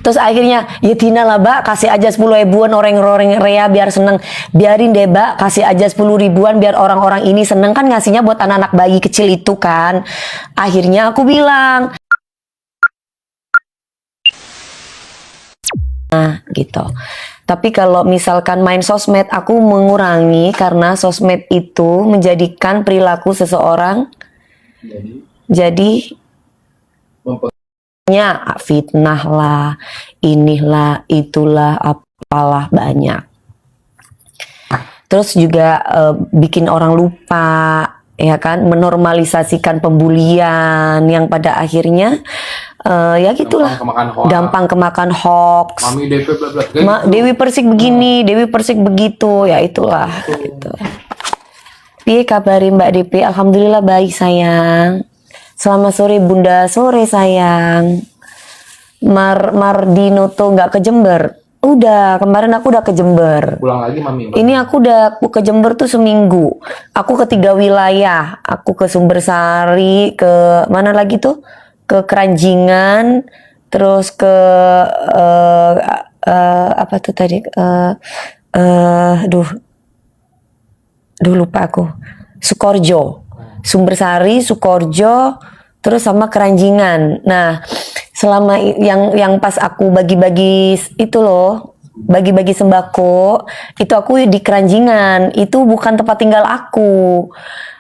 Terus akhirnya ya Tina lah Mbak, kasih aja 10 ribuan orang-orang Rea biar seneng. Biarin deh Mbak, kasih aja 10 ribuan biar orang-orang ini seneng. Kan ngasihnya buat anak-anak bayi kecil itu kan. Akhirnya aku bilang, nah gitu. Tapi kalau misalkan main sosmed, aku mengurangi karena sosmed itu menjadikan perilaku seseorang jadi fitnah lah, inilah, itulah, apalah banyak. Terus juga bikin orang lupa, ya kan, menormalisasikan pembulian yang pada akhirnya ya gitulah, gampang kemakan hoax. Mami DP bla bla. Dewi Persik begini, Dewi Persik begitu, ya itulah. Gitu. Piye kabari Mbak DP? Alhamdulillah baik sayang. Selamat sore Bunda, sore sayang. Mardinoto nggak ke Jember? Udah, kemarin aku udah ke Jember. Pulang lagi Mami. Ini aku ke Jember tuh seminggu. Aku ke 3 wilayah. Aku ke Sumbersari, ke mana lagi tuh? Ke Keranjingan, terus ke apa tuh tadi? Lupa aku. Sukorjo. Sumbersari, Sukorjo, terus sama Keranjingan. Nah, selama yang pas aku bagi-bagi itu loh, bagi-bagi sembako, itu aku di Keranjingan. Itu bukan tempat tinggal aku.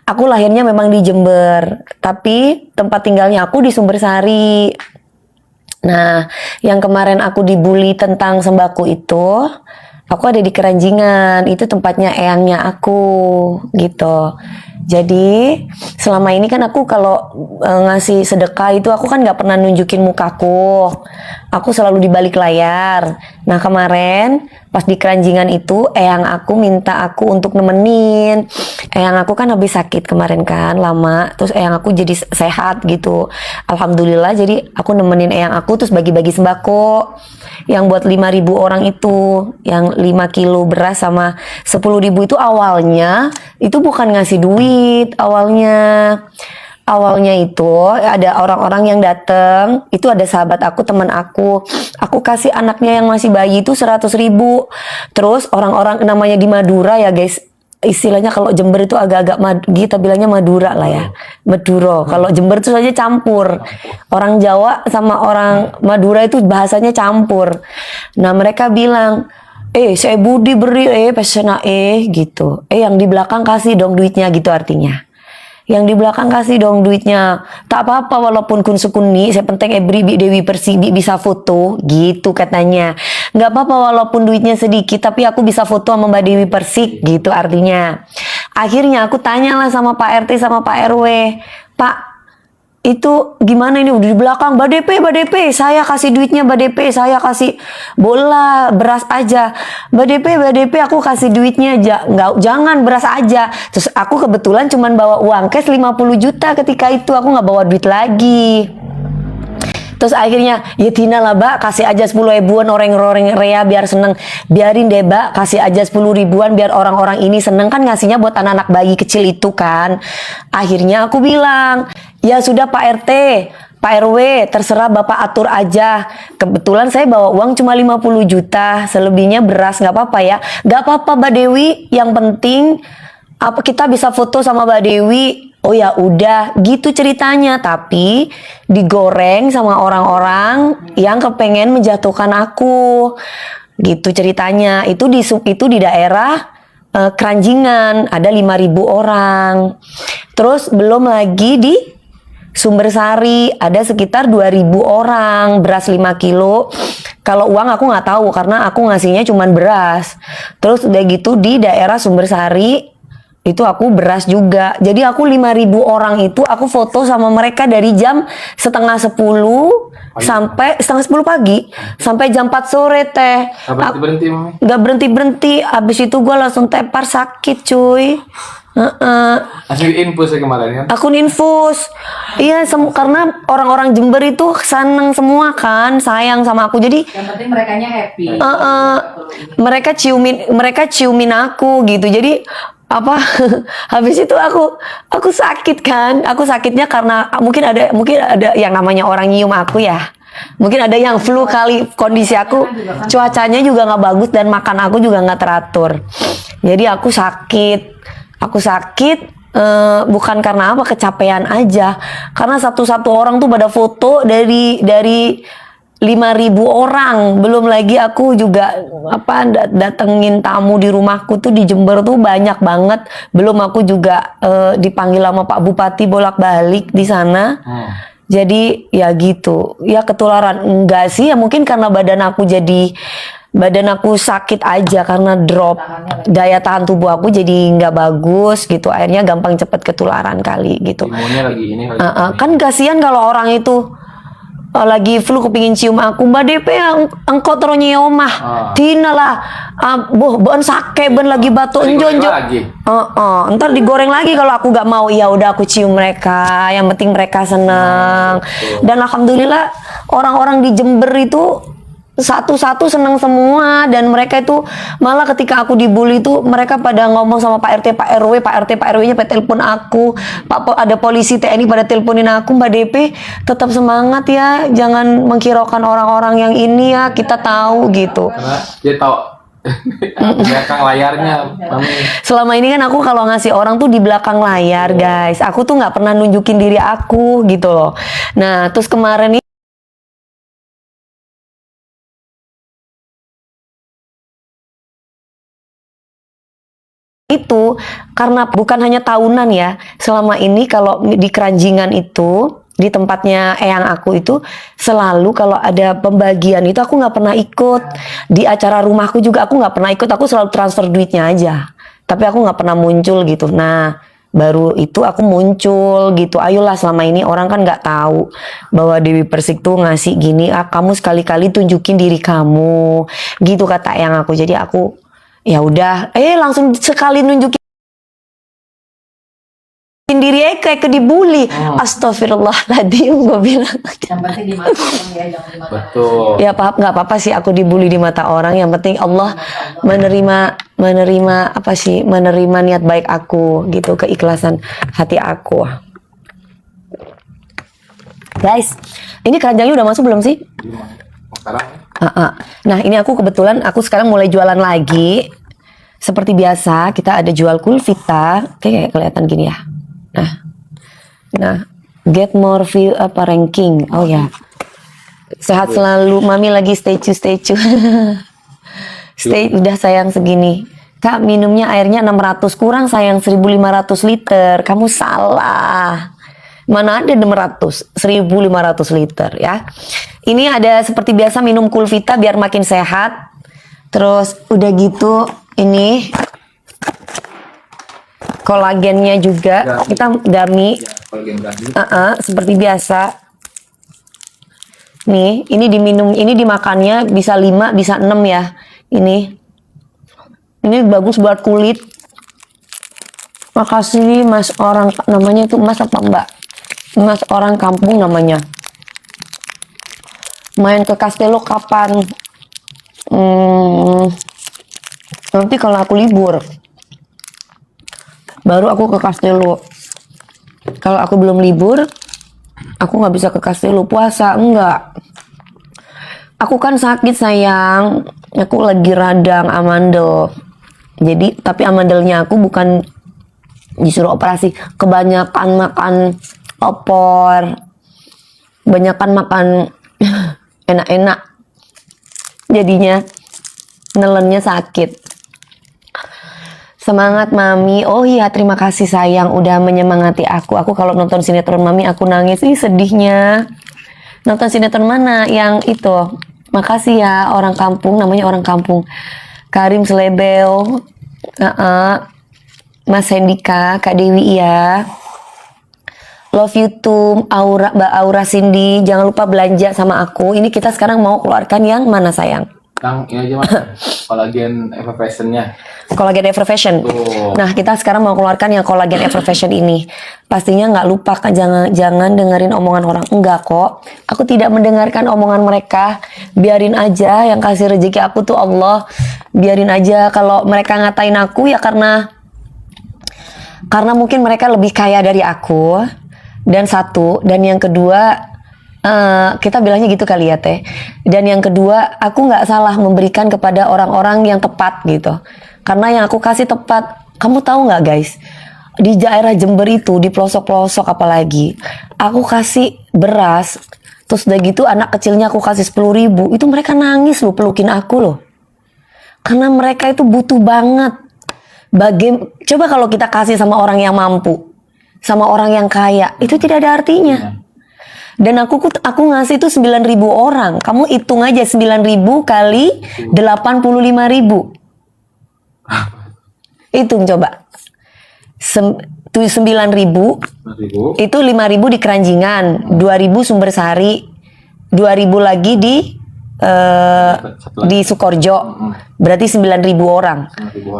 Aku lahirnya memang di Jember, tapi tempat tinggalnya aku di Sumbersari. Nah, yang kemarin aku dibully tentang sembako itu, aku ada di Keranjingan. Itu tempatnya eyangnya aku, gitu. Jadi selama ini kan aku kalau ngasih sedekah itu aku kan nggak pernah nunjukin mukaku. Aku selalu di balik layar. Nah kemarin pas di Keranjingan itu eyang aku minta aku untuk nemenin. Eyang aku kan habis sakit kemarin kan lama. Terus eyang aku jadi sehat gitu. Alhamdulillah jadi aku nemenin eyang aku terus bagi-bagi sembako. Yang buat 5.000 orang itu, yang 5 kilo beras sama 10.000 itu awalnya itu bukan ngasih duit awalnya itu ada orang-orang yang datang, itu ada sahabat aku, teman aku kasih anaknya yang masih bayi itu 100.000. Terus orang-orang namanya di Madura ya guys, istilahnya kalau Jember itu agak-agak kita bilangnya Madura lah ya, Maduro. Kalau Jember itu saja campur, orang Jawa sama orang Madura itu bahasanya campur. Nah mereka bilang, saya Budi beri pesena gitu, yang di belakang kasih dong duitnya gitu artinya. Yang di belakang kasih dong duitnya. Tak apa-apa walaupun kun sukuni, saya penting beri Dewi Persik bisa foto gitu katanya. Nggak apa-apa walaupun duitnya sedikit, tapi aku bisa foto sama Mbak Dewi Persik gitu artinya. Akhirnya aku tanyalah sama Pak RT sama Pak RW, Pak itu gimana ini udah di belakang Mbak DP, saya kasih duitnya Mbak DP, saya kasih bola beras aja. Mbak DP aku kasih duitnya aja, jangan beras aja. Terus aku kebetulan cuman bawa uang cash 50 juta ketika itu, aku nggak bawa duit lagi. Terus akhirnya ya Tina lah Mbak, kasih aja 10 ribuan orang-orang Rea biar seneng. Biarin deh Mbak, kasih aja 10 ribuan biar orang-orang ini seneng. Kan ngasihnya buat anak-anak bayi kecil itu kan. Akhirnya aku bilang, ya sudah Pak RT, Pak RW, terserah Bapak atur aja. Kebetulan saya bawa uang cuma 50 juta, selebihnya beras, nggak apa-apa ya. Nggak apa-apa Mbak Dewi, yang penting apa kita bisa foto sama Mbak Dewi. Oh ya udah, gitu ceritanya. Tapi digoreng sama orang-orang yang kepengen menjatuhkan aku. Gitu ceritanya. Itu di daerah Keranjingan, ada 5.000 orang. Terus belum lagi di Sumbersari ada sekitar 2.000 orang, beras 5 kilo. Kalau uang aku nggak tahu karena aku ngasihnya cuma beras. Terus udah gitu di daerah Sumbersari itu aku beras juga. Jadi aku 5.000 orang itu aku foto sama mereka dari jam setengah 10 sampai setengah 10 pagi sampai jam 4 sore teh. Gak berhenti. Abis itu gue langsung tepar sakit cuy. Asli infus ya kemarin kan? Akun infus. Iya, karena orang-orang Jember itu seneng semua kan, sayang sama aku. Jadi yang penting merekanya happy. mereka ciumin aku gitu. Jadi apa habis itu aku sakit kan. Aku sakitnya karena mungkin ada yang namanya orang nyium aku ya. Mungkin ada yang flu kali, kondisi aku cuacanya juga nggak bagus dan makan aku juga nggak teratur. Jadi aku sakit bukan karena apa, kecapean aja. Karena satu-satu orang tuh pada foto dari 5.000 orang, belum lagi aku juga datengin tamu di rumahku tuh di Jember tuh banyak banget. Belum aku juga dipanggil sama Pak Bupati bolak-balik di sana. Jadi ya gitu, ya ketularan enggak sih, ya mungkin karena badan aku sakit aja, karena drop daya tahan tubuh aku jadi nggak bagus gitu, akhirnya gampang cepet ketularan kali gitu. Imunnya lagi ini. Kan kasihan kalau orang itu lagi flu kepingin cium aku, Mbak DP engkau teronye omah Tina lah ben sake ben lagi batuk enjonjo ntar digoreng lagi kalau aku gak mau. Ya udah aku cium mereka, yang penting mereka seneng. Dan alhamdulillah orang-orang di Jember itu satu-satu senang semua, dan mereka itu malah ketika aku dibully itu mereka pada ngomong sama Pak RT, Pak RW, Pak RT, Pak RW-nya pada telepon aku, ada polisi TNI pada teleponin aku, Mbak DP tetap semangat ya, jangan menghiraukan orang-orang yang ini ya, kita tahu gitu. Karena dia tahu belakang layarnya, Mami. Selama ini kan aku kalau ngasih orang tuh di belakang layar, guys. Aku tuh nggak pernah nunjukin diri aku gitu loh. Nah, terus kemarin itu karena bukan hanya tahunan ya, selama ini kalau di Keranjingan itu, di tempatnya eyang aku itu, selalu kalau ada pembagian itu aku nggak pernah ikut. Di acara rumahku juga aku nggak pernah ikut, aku selalu transfer duitnya aja, tapi aku nggak pernah muncul gitu. Nah baru itu aku muncul gitu. Ayolah, selama ini orang kan nggak tahu bahwa Dewi Persik tuh ngasih gini, kamu sekali-kali tunjukin diri kamu gitu kata eyang aku. Jadi aku ya udah, langsung sekali nunjukin diri kayak dibully. Astagfirullahaladzim, gue bilang. Yang penting di mata orang ya, jangan di mata. Betul. Ya nggak apa-apa sih aku dibully di mata orang. Yang penting Allah menerima niat baik aku gitu, keikhlasan hati aku. Guys, ini keranjangnya udah masuk belum sih? Sekarang Nah ini aku kebetulan aku sekarang mulai jualan lagi. Seperti biasa kita ada jual Kulvita, kayak kelihatan gini ya. Nah get more view ranking. Oh ya, sehat selalu Mami, lagi stay tune. Stay udah sayang segini. Kak minumnya airnya 600 kurang sayang, 1.500 liter. Kamu salah. Mana ada 600, 1.500 liter ya. Ini ada seperti biasa minum Kulvita biar makin sehat. Terus udah gitu ini kolagennya juga kita gami. Seperti biasa. Nih, ini diminum, ini dimakannya bisa 5, bisa 6 ya. Ini bagus buat kulit. Makasih Mas orang, namanya itu Mas apa Mbak? Mas orang kampung namanya. Main ke Castello kapan? Nanti kalau aku libur baru aku ke Castello. Kalau aku belum libur aku nggak bisa ke Castello. Puasa enggak, aku kan sakit sayang, aku lagi radang amandel. Jadi tapi amandelnya aku bukan disuruh operasi, kebanyakan makan opor, kebanyakan makan enak-enak, jadinya nelennya sakit. Semangat Mami. Oh iya, terima kasih sayang udah menyemangati aku. Aku kalau nonton sinetron Mami aku nangis. Ih sedihnya. Nonton sinetron mana? Yang itu. Makasih ya orang kampung, namanya orang kampung. Karim Selebel. Mas Hendika, Kak Dewi ya. Love you too, Mbak Aura Cindy. Jangan lupa belanja sama aku. Ini kita sekarang mau keluarkan yang mana sayang? Yang ini aja Mas, kolagen effervescent-nya. Kolagen Effervescent. Nah kita sekarang mau keluarkan yang kolagen Effervescent ini. Pastinya nggak lupa kan, jangan dengerin omongan orang. Enggak kok, aku tidak mendengarkan omongan mereka. Biarin aja, yang kasih rezeki aku tuh Allah. Biarin aja. Kalau mereka ngatain aku ya karena mungkin mereka lebih kaya dari aku. Dan yang kedua kita bilangnya gitu kali ya Teh. Dan yang kedua, aku nggak salah memberikan kepada orang-orang yang tepat gitu. Karena yang aku kasih tepat, kamu tahu nggak guys? Di daerah Jember itu, di pelosok-pelosok apalagi, aku kasih beras, terus udah gitu anak kecilnya aku kasih 10.000, itu mereka nangis loh pelukin aku loh. Karena mereka itu butuh banget. Coba kalau kita kasih sama orang yang mampu, sama orang yang kaya, itu tidak ada artinya. Dan aku ngasih itu 9.000 orang. Kamu hitung aja 9.000 kali 85.000. Hitung coba. 9.000 itu 5.000 di Keranjingan, 2.000 Sumber Sari, 2.000 lagi di Sukoharjo. Berarti 9.000 orang.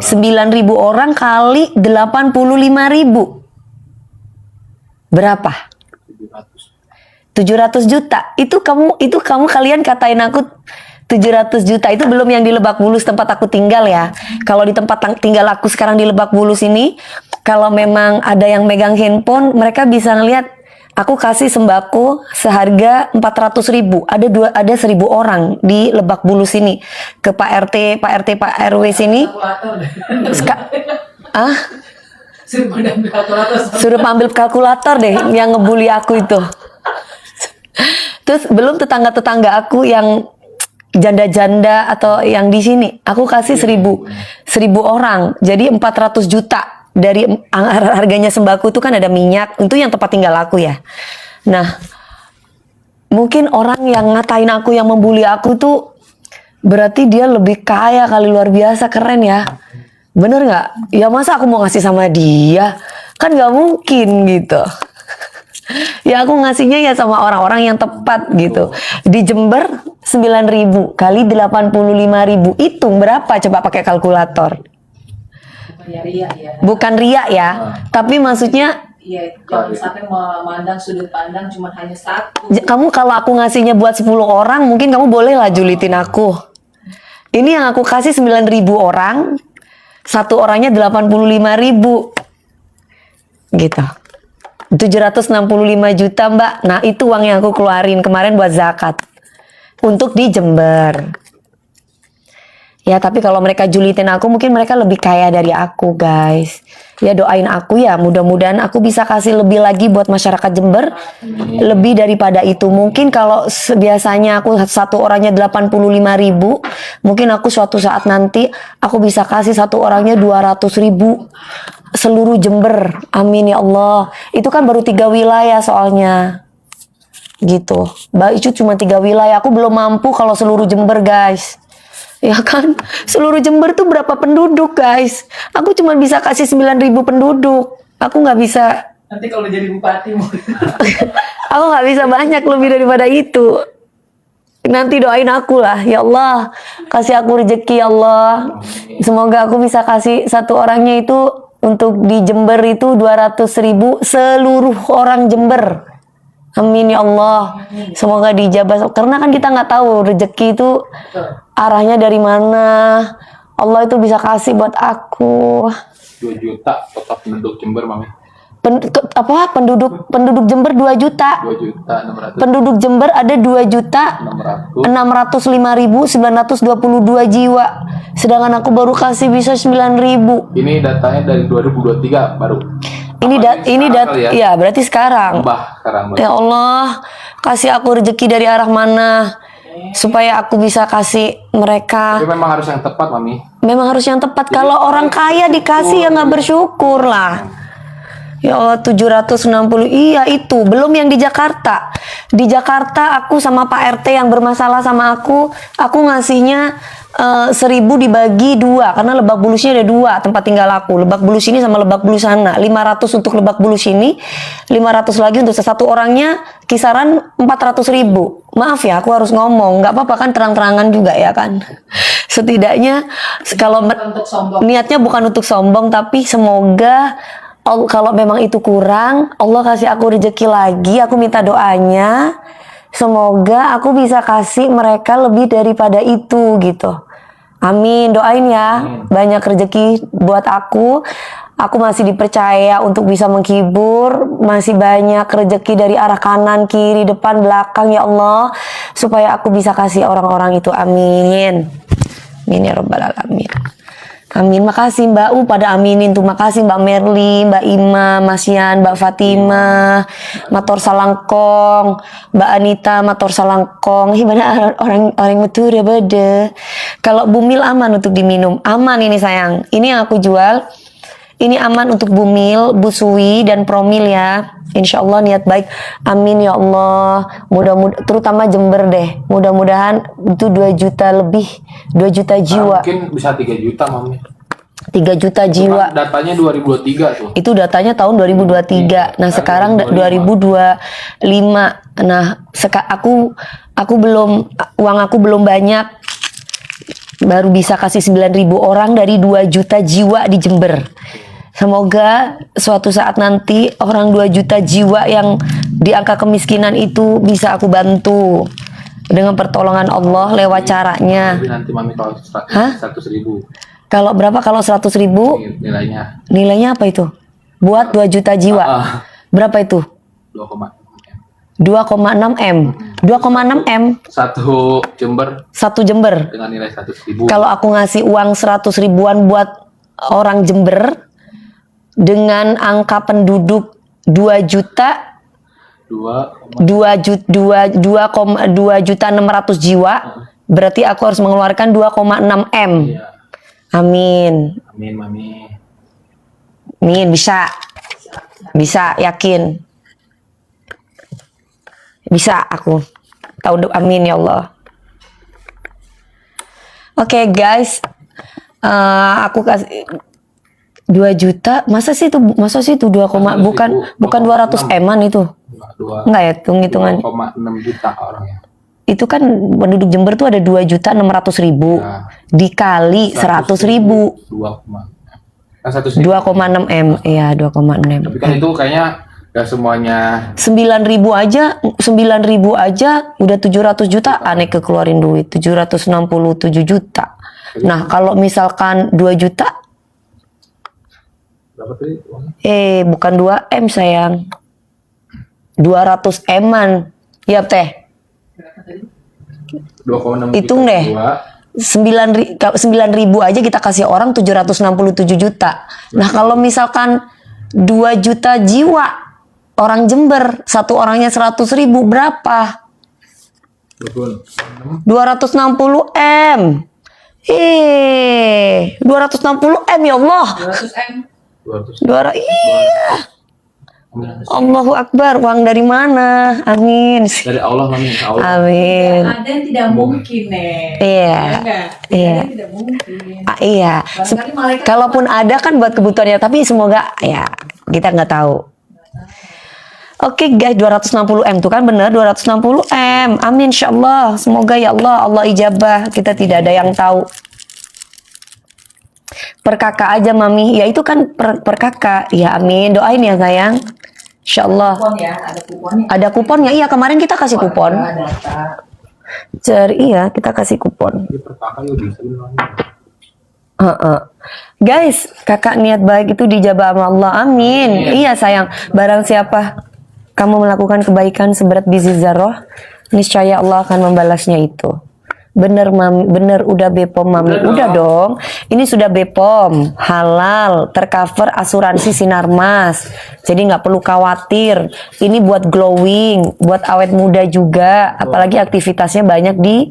9.000 orang kali 85.000. Berapa? 700 juta. Itu kamu kalian katain aku 700 juta. Itu belum yang di Lebak Bulus tempat aku tinggal ya. Kalau di tempat tinggal aku sekarang di Lebak Bulus ini, kalau memang ada yang megang handphone, mereka bisa ngelihat aku kasih sembako seharga 400.000. Ada 1.000 orang di Lebak Bulus ini. Ke Pak RT, Pak RW sini. Suruh ambil kalkulator deh yang ngebully aku itu. Terus belum tetangga-tetangga aku yang janda-janda atau yang di sini, aku kasih 1.000 orang, jadi 400 juta dari harganya sembako itu kan ada minyak, itu yang tempat tinggal aku ya. Nah, mungkin orang yang ngatain aku, yang membuli aku tuh berarti dia lebih kaya kali, luar biasa, keren ya. Bener nggak? Ya masa aku mau ngasih sama dia? Kan nggak mungkin gitu. Ya aku ngasihnya ya sama orang-orang yang tepat gitu. Di Jember 9.000 kali 85.000, hitung berapa coba pakai kalkulator. Bukan riak ya, tapi maksudnya jangan sampai memandang sudut pandang cuma hanya satu. Kamu kalau aku ngasihnya buat 10 orang, mungkin kamu boleh lah julitin aku. Ini yang aku kasih 9.000 orang, satu orangnya 85.000 gitu. 765 juta Mbak. Nah itu uang yang aku keluarin kemarin buat zakat untuk di Jember. Ya tapi kalau mereka julitin aku, mungkin mereka lebih kaya dari aku guys. Ya doain aku ya, mudah-mudahan aku bisa kasih lebih lagi buat masyarakat Jember. Lebih daripada itu. Mungkin kalau biasanya aku satu orangnya 85.000, mungkin aku suatu saat nanti aku bisa kasih satu orangnya 200.000 seluruh Jember. Amin ya Allah. Itu kan baru 3 wilayah soalnya gitu. Itu cuma 3 wilayah. Aku belum mampu kalau seluruh Jember guys. Ya kan, seluruh Jember tuh berapa penduduk guys? Aku cuma bisa kasih 9.000 penduduk. Aku nggak bisa. Nanti kalau jadi bupati mau. Aku nggak bisa banyak lebih daripada itu. Nanti doain aku lah, ya Allah, kasih aku rezeki ya Allah. Semoga aku bisa kasih satu orangnya itu untuk di Jember itu 200.000 seluruh orang Jember. Amin ya Allah. Semoga dijabah. Karena kan kita nggak tahu rezeki itu arahnya dari mana. Allah itu bisa kasih buat aku. 2 juta total penduduk Jember, Mami. Penduduk Jember 2 juta. 2 juta 600. Penduduk Jember ada 2 juta 605.922 jiwa. Sedangkan aku baru kasih bisa 9.000. Ini datanya dari 2023 baru. Ya berarti sekarang. Sekarang. Ya Allah, kasih aku rezeki dari arah mana supaya aku bisa kasih mereka. Tapi memang harus yang tepat, Mami. Memang harus yang tepat. Kalau orang kaya dikasih ya nggak bersyukur lah. Ya Allah, 760. Iya itu belum yang di Jakarta. Di Jakarta aku sama Pak RT yang bermasalah sama aku ngasihnya 1.000 dibagi 2 karena Lebak Bulusnya ada 2 tempat tinggal aku. Lebak Bulus ini sama Lebak Bulus sana. 500 untuk Lebak Bulus ini, 500 lagi untuk satu orangnya, kisaran 400.000. Maaf ya, aku harus ngomong. Nggak apa-apa kan, terang-terangan juga ya kan. Setidaknya kalau niatnya bukan untuk sombong, tapi semoga kalau memang itu kurang, Allah kasih aku rezeki lagi. Aku minta doanya, semoga aku bisa kasih mereka lebih daripada itu gitu. Amin, doain ya. Banyak rezeki buat aku. Aku masih dipercaya untuk bisa menghibur, masih banyak rezeki dari arah kanan, kiri, depan, belakang ya Allah, supaya aku bisa kasih orang-orang itu. Amin. Amin ya rabbal alamin. Amin. Makasih Mbak U pada aminin tuh. Makasih Mbak Merli, Mbak Ima, Mas Yan, Mbak Fatima, Mator Salangkong, Mbak Anita, Mator Salangkong. Gimana orang betul ya bede. Kalau Bumil aman untuk diminum. Aman ini sayang. Ini yang aku jual. Ini aman untuk Bumil, Busui, dan Promil ya. Insya Allah niat baik. Amin ya Allah. Mudah-mudahan, terutama Jember deh. Mudah-mudahan itu 2 juta lebih. 2 juta jiwa. Mungkin bisa 3 juta Mami. 3 juta jiwa. Datanya 2023 tuh. Itu datanya tahun 2023. Nah, sekarang 2025. Nah, uang aku belum banyak. Baru bisa kasih 9.000 orang dari 2 juta jiwa di Jember. Semoga suatu saat nanti orang 2 juta jiwa yang di angka kemiskinan itu bisa aku bantu dengan pertolongan Allah lewat caranya. Jadi nanti Mami kalau 100.000 Kalau berapa? Kalau 100.000 nilainya. Nilainya apa itu? Buat 2 juta jiwa. Berapa itu? 2,6 M. 2,6 M. Satu Jember Jember. dengan nilai 100.000. Kalau aku ngasih uang 100 ribuan buat orang Jember dengan angka penduduk 2 juta 2 juta 600 jiwa, berarti aku harus mengeluarkan 2,6 M. Iya. Amin. Amin Mami. Amin, bisa. Bisa, yakin. Bisa aku. Tahu, amin ya Allah. Oke, guys. Aku kasih 2 juta. Masa sih itu 2, bukan 200 M-an itu. Enggak ya, hitung-hitungan. 2,6 juta orangnya. Itu kan penduduk Jember tuh ada 2.600.000 Ya. dikali 100.000. 2,6 M. Iya, 2,6 M. Tapi kan itu kayaknya gak semuanya. 9.000 aja udah 700 juta aneh keluarin duit. 767 juta. Nah, kalau misalkan 2 juta Berapa tadi uangnya? bukan 2 M sayang. 200 M-an. Ya teh. 2,6 Hitung juta deh. jiwa. 9.000 aja kita kasih orang 767 juta. Nah, kalau misalkan 2 juta jiwa orang Jember, satu orangnya 100.000 berapa? 260 M. 260 M ya Allah. 200 M. 200. Iya. Allahu Akbar, uang dari mana? Amin. Dari Allah Mami, insya Allah. Amin. Ada yang tidak mungkin nih. Iya. Enggak. Iya. Ada yang tidak mungkin. Iya. Barangkali malaikat Kalaupun ada kan buat kebutuhannya, tapi semoga ya kita nggak tahu. Oke guys, 260 M tuh kan bener 260 M. Amin insyaallah. Semoga ya Allah ijabah. Kita tidak ada yang tahu. Per kakak aja Mami. Ya itu kan per kakak. Ya amin. Doain ya sayang. Insyaallah. kupon ya, ada kuponnya. Ada kuponnya. Iya, kemarin kita kasih kupon. Ada data. Iya, kita kasih kupon. Ini per kakak ya bisa Mami. Guys, kakak niat baik itu dijabah sama Allah. Amin. Iya sayang. Barang siapa kamu melakukan kebaikan seberat biji zarah, niscaya Allah akan membalasnya itu. Bener Mami, bener udah Bepom Mami. Udah dong. Ini sudah Bepom, halal, tercover asuransi Sinarmas. Jadi nggak perlu khawatir. Ini buat glowing, buat awet muda juga. Apalagi aktivitasnya banyak di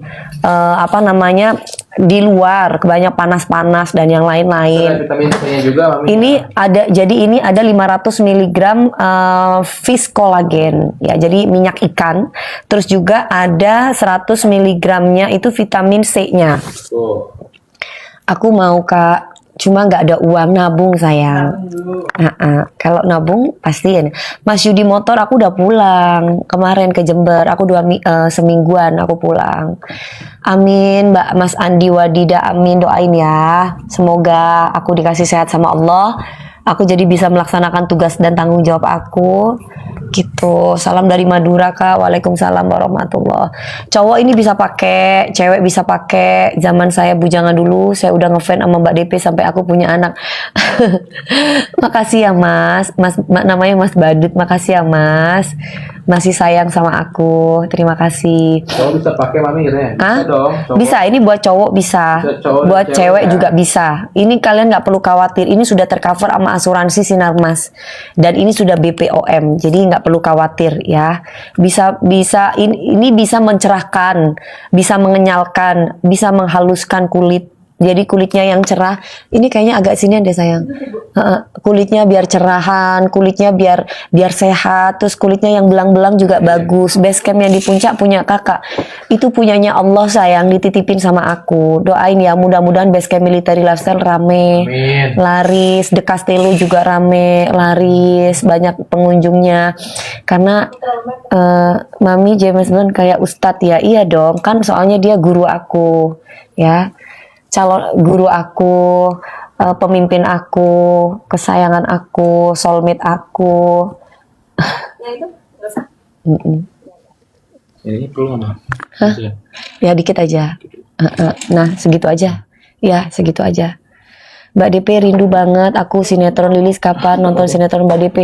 di luar, kebanyak panas-panas dan yang Ada lain-lain. vitamin C-nya juga Mami. Ini ada 500 mg fish collagen ya, jadi minyak ikan. Terus juga ada 100 mg-nya itu vitamin C-nya. Tuh. Aku mau Kak, cuma nggak ada uang nabung sayang. Kalau nabung pastiin. Mas Yudi motor aku udah pulang kemarin ke Jember. Aku semingguan aku pulang. Amin Mbak Mas Andi Wadida, amin, doain ya. Semoga aku dikasih sehat sama Allah. Aku jadi bisa melaksanakan tugas dan tanggung jawab aku. Gitu. Salam dari Madura Kak. Waalaikumsalam warahmatullah. Cowok ini bisa pakai, cewek bisa pakai. Zaman saya bujangan dulu, saya udah ngefans sama Mbak DP sampai aku punya anak. Makasih ya Mas. Namanya Mas Badut. Makasih ya Mas. Masih sayang sama aku. Terima kasih. Cowok bisa pakai mami ya? Hah? Bisa dong. Cowok. Bisa, ini buat cowok bisa, Bisa cowok dan buat cewek cewek ya. juga bisa. Ini kalian nggak perlu khawatir, ini sudah tercover sama asuransi Sinarmas dan ini sudah BPOM, jadi nggak perlu khawatir ya. Ini bisa mencerahkan, bisa mengenyalkan, bisa menghaluskan kulit. Jadi kulitnya yang cerah, ini kayaknya agak sini deh sayang. Kulitnya biar cerahan, kulitnya biar sehat, terus kulitnya yang belang-belang juga bagus. Basecamp yang di puncak punya kakak, itu punyanya Allah sayang, dititipin sama aku. Doain ya, mudah-mudahan Basecamp Military Lifestyle rame, Amin. laris. The Castello juga rame, laris, banyak pengunjungnya. Karena Mami James Bond kayak Ustadz ya, iya dong, kan soalnya dia guru aku, ya. Calon guru aku, pemimpin aku, kesayangan aku, soulmate aku. Ini perlu nggak? Hah? Ya dikit aja. Nah segitu aja. Ya segitu aja. Mbak DP rindu banget. Aku sinetron Lilis kapan nonton sinetron Mbak DP?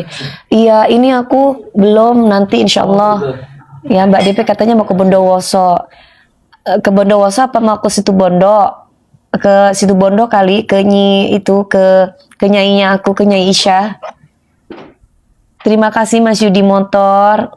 Iya ini aku belum, nanti insya Allah. Ya Mbak DP katanya mau ke Bondowoso. Ke Bondowoso apa mau ke Situbondo? Ke Situbondo kali, ke nyainya aku, ke Nyai Isya. Terima kasih Mas Yudi Motor.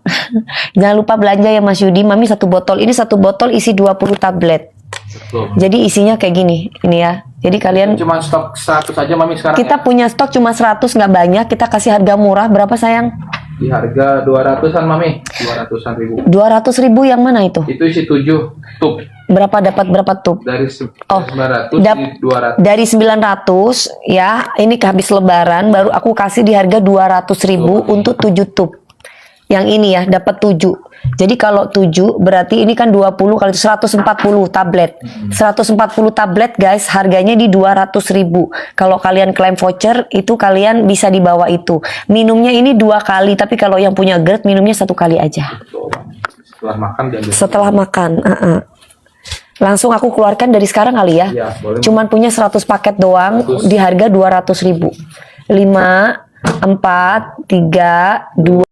Jangan lupa belanja ya Mas Yudi. Mami satu botol. Ini satu botol isi 20 tablet. Betul. Jadi isinya kayak gini. Ini ya. Jadi kalian, Cuma stok 100 aja mami sekarang. kita Ya? punya stok cuma 100, nggak banyak. Kita kasih harga murah. Berapa sayang? Di harga 200-an mami. 200-an ribu. 200.000 yang mana itu? Itu isi 7 tub. Dapat berapa tuh? Dari Oh, 900 di 200. Dari 900 ya, ini habis lebaran baru aku kasih di harga 200.000 untuk 7 tub. Yang ini ya, dapat 7. Jadi kalau 7 berarti ini kan 20 kali 140 tablet. 140 tablet guys, harganya di 200.000. Kalau kalian klaim voucher itu kalian bisa di bawah itu. Minumnya ini 2 kali, tapi kalau yang punya GERD minumnya 1 kali aja. Betul, Mami. Setelah makan diambil. Setelah makan, langsung aku keluarkan dari sekarang kali ya. Iya, boleh. Cuman punya 100 paket doang 100. di harga 200.000. 5, 4, 3, 2